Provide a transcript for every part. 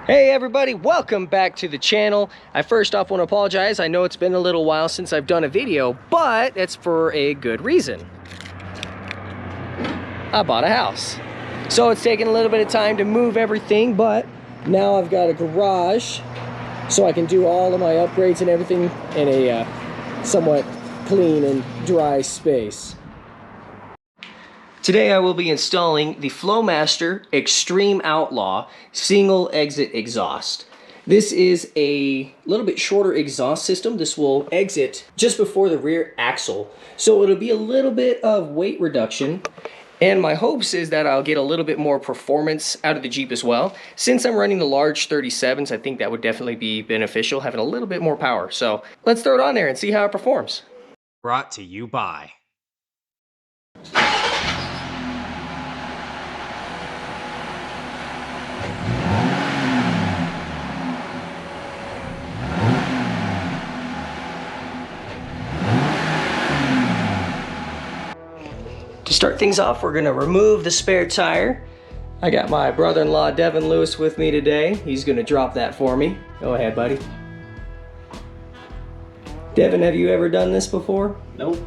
Hey everybody, welcome back to the channel. I first off want to apologize. I know it's been a little while since I've done a video, but it's for a good reason. I bought a house. So it's taken a little bit of time to move everything, but now I've got a garage so I can do all of my upgrades and everything in a somewhat clean and dry space. Today I will be installing the Flowmaster Extreme Outlaw single exit exhaust. This is a little bit shorter exhaust system. This will exit just before the rear axle. So it'll be a little bit of weight reduction. And my hopes is that I'll get a little bit more performance out of the Jeep as well. Since I'm running the large 37s, I think that would definitely be beneficial, having a little bit more power. So let's throw it on there and see how it performs. Brought to you by To start things off, we're gonna remove the spare tire. I got my brother-in-law, Devin Lewis, with me today. He's gonna drop that for me. Go ahead, buddy. Devin, have you ever done this before? Nope.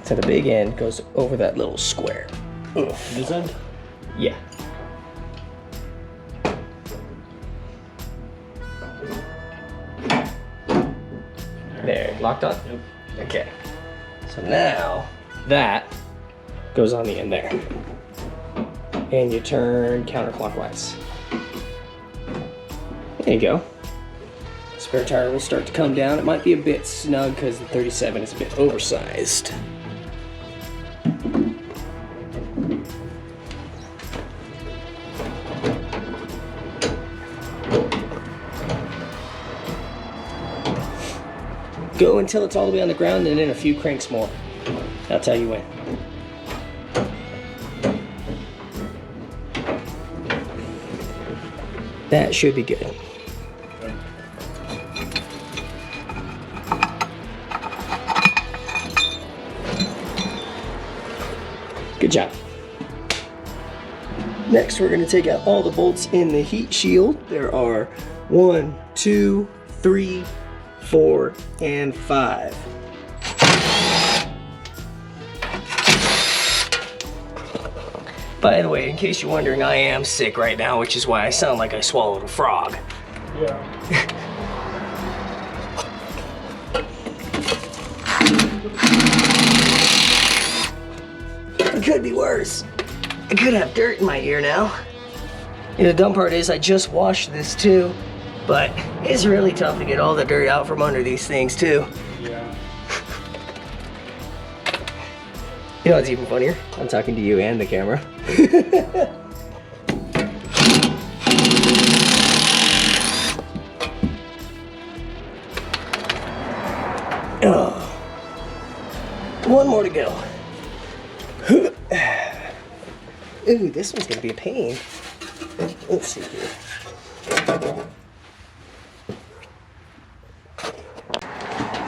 So the big end goes over that little square. Ugh. This end? Yeah. There, locked on? Yep. Okay. So now, that goes on the end there. And you turn counterclockwise. There you go. Spare tire will start to come down. It might be a bit snug because the 37 is a bit oversized. Go until it's all the way on the ground and then a few cranks more. That's how you win. That should be good. Good job. Next, we're going to take out all the bolts in the heat shield. There are 1, 2, 3, 4, and 5. By the way, in case you're wondering, I am sick right now, which is why I sound like I swallowed a frog. Yeah. It could be worse. I could have dirt in my ear now. And the dumb part is I just washed this too, but it's really tough to get all the dirt out from under these things too. Yeah. You know what's even funnier? I'm talking to you and the camera. Oh. One more to go. Ooh, this one's gonna be a pain. Let's see here.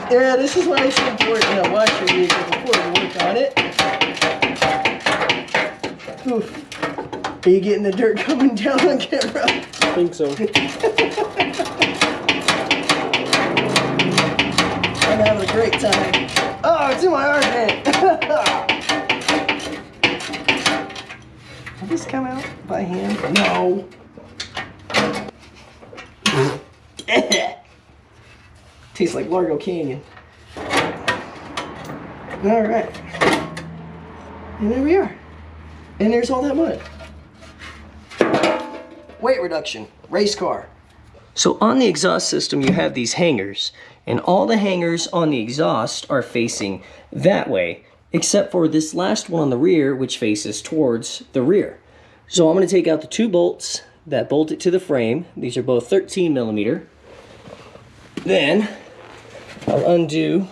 Yeah, this is why it's so important to watch your vehicle before you work on it. Oof. Are you getting the dirt coming down on camera? I think so. I'm having a great time. Oh, it's in my armpit. Did this come out by hand? No. Tastes like Largo Canyon. All right. And there we are. And there's all that mud. Weight reduction, race car. So on the exhaust system, you have these hangers, and all the hangers on the exhaust are facing that way, except for this last one on the rear, which faces towards the rear. So I'm going to take out the 2 bolts that bolt it to the frame. These are both 13 millimeter. Then I'll undo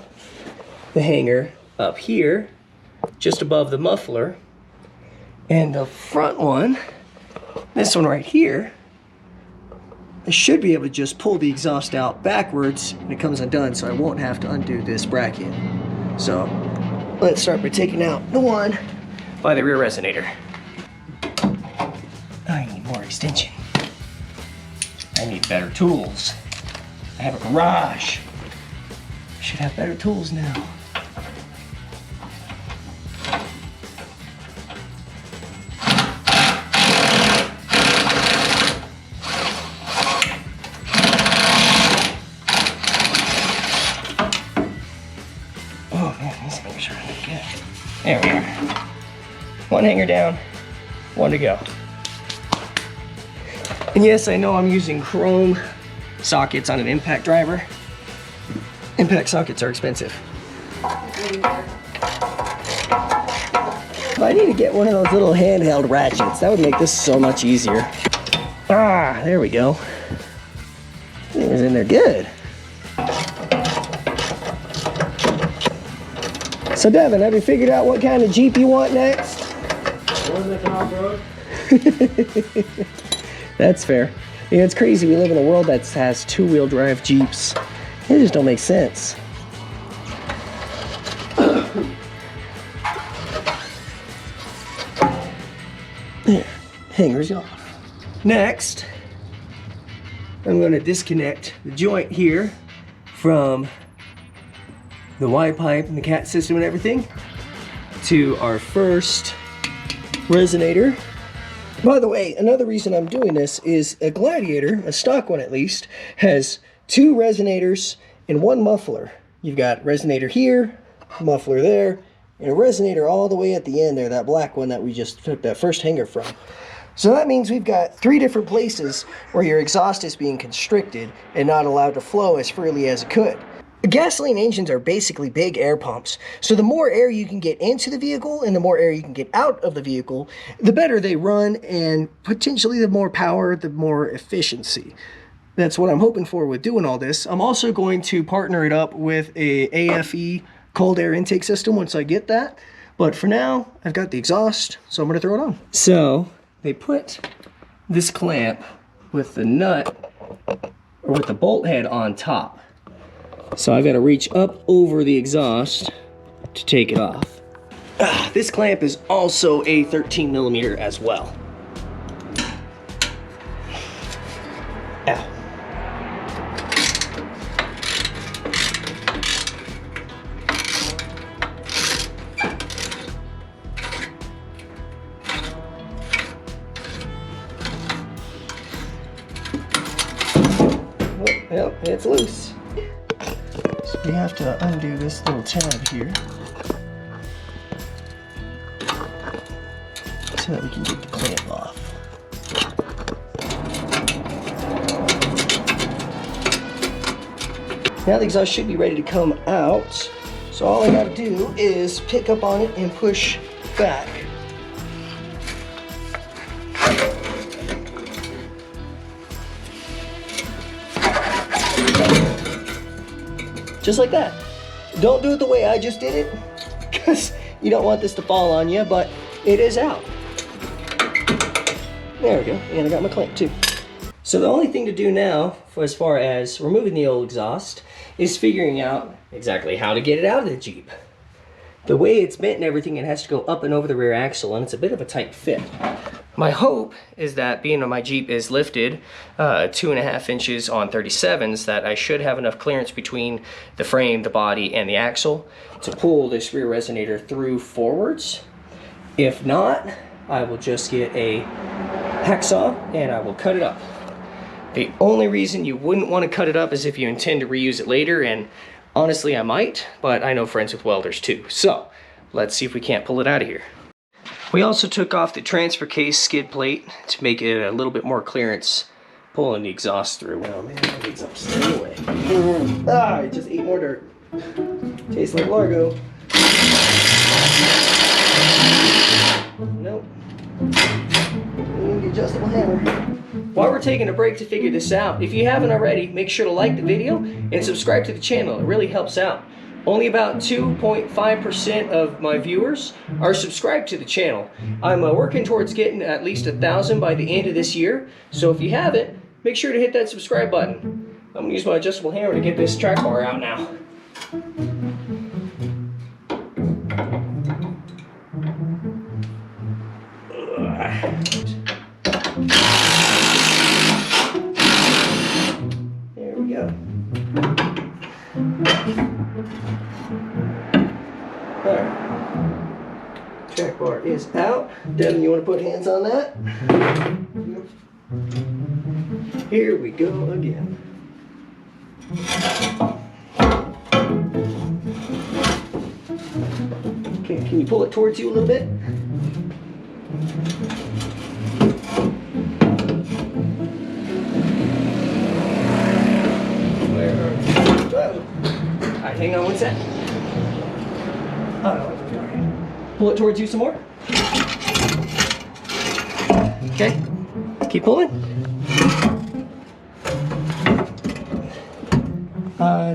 the hanger up here, just above the muffler, and the front one, this one right here, I should be able to just pull the exhaust out backwards and it comes undone, so I won't have to undo this bracket. So let's start by taking out the one by the rear resonator. I need more extension. I need better tools. I have a garage. I should have better tools now. Oh man, these hangers are really good. There we are. One hanger down, one to go. And yes, I know I'm using chrome sockets on an impact driver. Impact sockets are expensive. I need to get one of those little handheld ratchets. That would make this so much easier. Ah, there we go. It was in there good. So Devin, have you figured out what kind of Jeep you want next? One that can off-road? That's fair. Yeah, it's crazy. We live in a world that has two-wheel drive Jeeps. They just don't make sense. There, hangers off. Next, I'm going to disconnect the joint here from the Y pipe and the cat system and everything to our first resonator. By the way, another reason I'm doing this is a Gladiator, a stock one at least, has two resonators and one muffler. You've got resonator here, muffler there, and a resonator all the way at the end there, that black one that we just took that first hanger from. So that means we've got three different places where your exhaust is being constricted and not allowed to flow as freely as it could. Gasoline engines are basically big air pumps, so the more air you can get into the vehicle and the more air you can get out of the vehicle, the better they run, and potentially the more power, the more efficiency. That's what I'm hoping for with doing all this. I'm also going to partner it up with a AFE cold air intake system once I get that, but for now, I've got the exhaust, so I'm going to throw it on. So, they put this clamp with the nut, or with the bolt head on top. So I've got to reach up over the exhaust to take it off. This clamp is also a 13 millimeter as well. Ow. Oh, yep, it's loose. So we have to undo this little tab here so that we can get the clamp off. Now the exhaust should be ready to come out. So all I gotta do is pick up on it and push back. Just like that. Don't do it the way I just did it, because you don't want this to fall on you, but it is out. There we go, and I got my clamp too. So the only thing to do now, as far as removing the old exhaust, is figuring out exactly how to get it out of the Jeep. The way it's bent and everything, it has to go up and over the rear axle, and it's a bit of a tight fit. My hope is that, being my Jeep is lifted 2.5 inches on 37s, that I should have enough clearance between the frame, the body, and the axle to pull this rear resonator through forwards. If not, I will just get a hacksaw and I will cut it up. The only reason you wouldn't want to cut it up is if you intend to reuse it later, and honestly I might, but I know friends with welders too. So let's see if we can't pull it out of here. We also took off the transfer case skid plate to make it a little bit more clearance pulling the exhaust through. Oh man, the exhaust is in the way. Ah, I just ate more dirt. Tastes like Largo. Nope. The adjustable hammer. While we're taking a break to figure this out, if you haven't already, make sure to like the video and subscribe to the channel. It really helps out. Only about 2.5% of my viewers are subscribed to the channel. I'm working towards getting at least 1,000 by the end of this year. So if you haven't, make sure to hit that subscribe button. I'm gonna use my adjustable hammer to get this track bar out now. part is out. Devin, you want to put hands on that? Here we go again. Okay, can you pull it towards you a little bit? Alright, hang on one sec. Pull it towards you some more. Okay, keep pulling.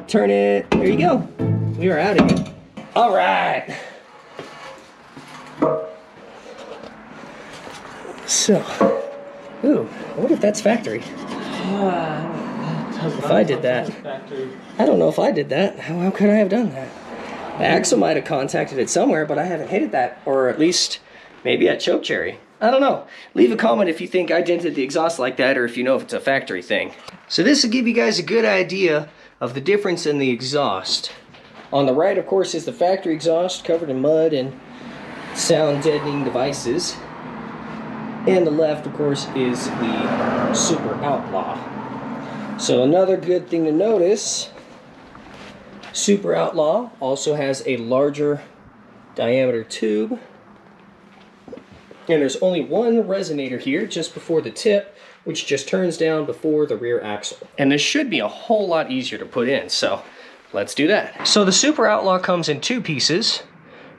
Turn it, there you go. We are out again. All right. So, ooh, I wonder if that's factory. If I did that, I don't know if I did that. How could I have done that? The axle might have contacted it somewhere, but I haven't hit it that, or at least maybe at choke cherry. I don't know. Leave a comment if you think I dented the exhaust like that, or if you know if it's a factory thing. So this will give you guys a good idea of the difference in the exhaust. On the right, of course, is the factory exhaust covered in mud and sound deadening devices. And the left, of course, is the Super Outlaw. So another good thing to notice, Super Outlaw also has a larger diameter tube. And there's only one resonator here just before the tip, which just turns down before the rear axle. And this should be a whole lot easier to put in, so let's do that. So the Super Outlaw comes in two pieces.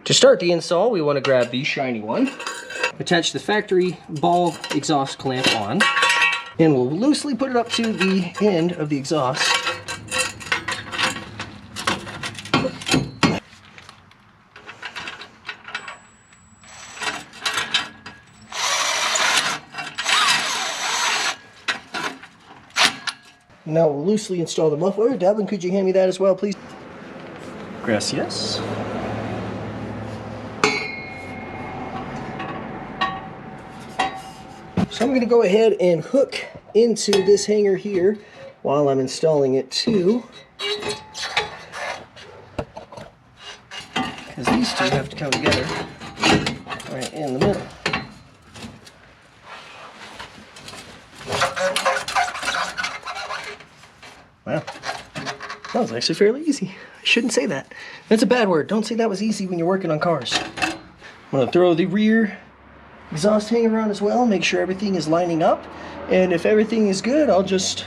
To start the install, we want to grab the shiny one, attach the factory ball exhaust clamp on, and we'll loosely put it up to the end of the exhaust. Now we'll loosely install the muffler. Devin, could you hand me that as well, please? Gracias. So I'm going to go ahead and hook into this hanger here while I'm installing it too. Because these two have to come together right in the middle. Wow, that was actually fairly easy. I shouldn't say that. That's a bad word. Don't say that was easy when you're working on cars. I'm going to throw the rear exhaust hanger on as well, make sure everything is lining up. And if everything is good, I'll just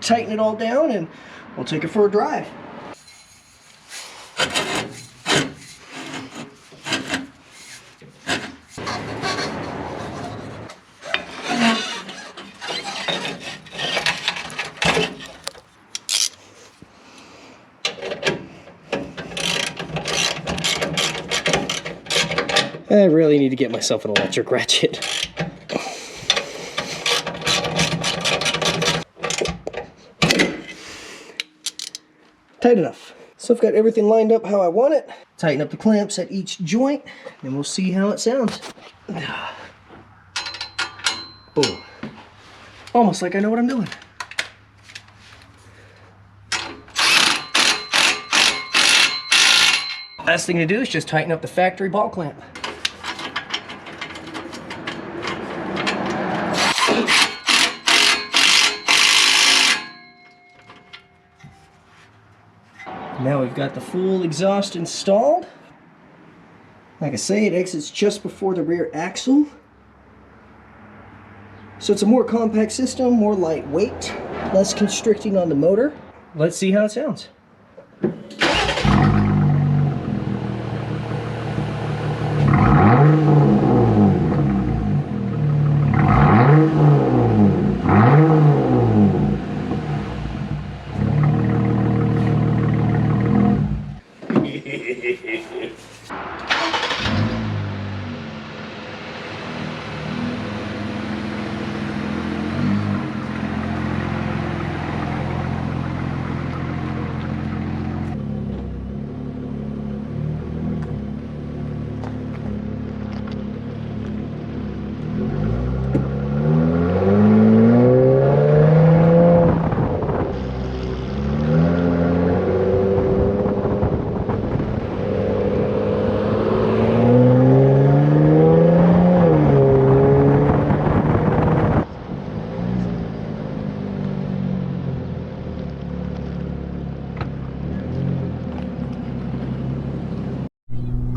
tighten it all down and we'll take it for a drive. I really need to get myself an electric ratchet. Tight enough. So I've got everything lined up how I want it. Tighten up the clamps at each joint, and we'll see how it sounds. Boom. Almost like I know what I'm doing. Last thing to do is just tighten up the factory ball clamp. Now we've got the full exhaust installed. Like I say, it exits just before the rear axle. So it's a more compact system, more lightweight, less constricting on the motor. Let's see how it sounds.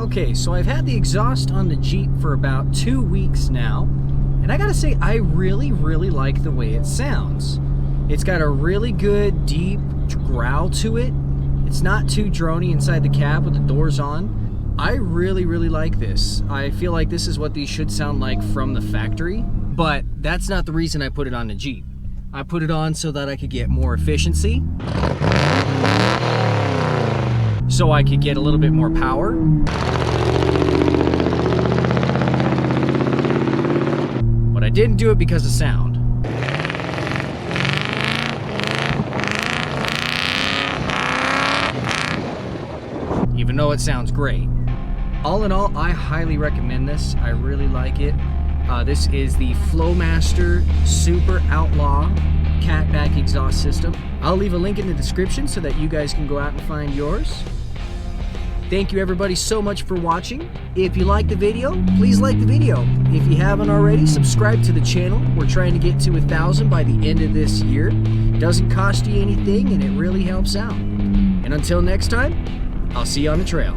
Okay, so I've had the exhaust on the Jeep for about 2 weeks now, and I gotta say, I really like the way it sounds. It's got a really good, deep growl to it. It's not too droney inside the cab with the doors on. I really like this. I feel like this is what these should sound like from the factory, but that's not the reason I put it on the Jeep. I put it on so that I could get more efficiency, so I could get a little bit more power. But I didn't do it because of sound. Even though it sounds great. All in all, I highly recommend this. I really like it. This is the Flowmaster Super Outlaw catback exhaust system. I'll leave a link in the description so that you guys can go out and find yours. Thank you everybody so much for watching. If you like the video, please like the video. If you haven't already, subscribe to the channel. We're trying to get to 1,000 by the end of this year. Doesn't cost you anything and it really helps out. And until next time, I'll see you on the trail.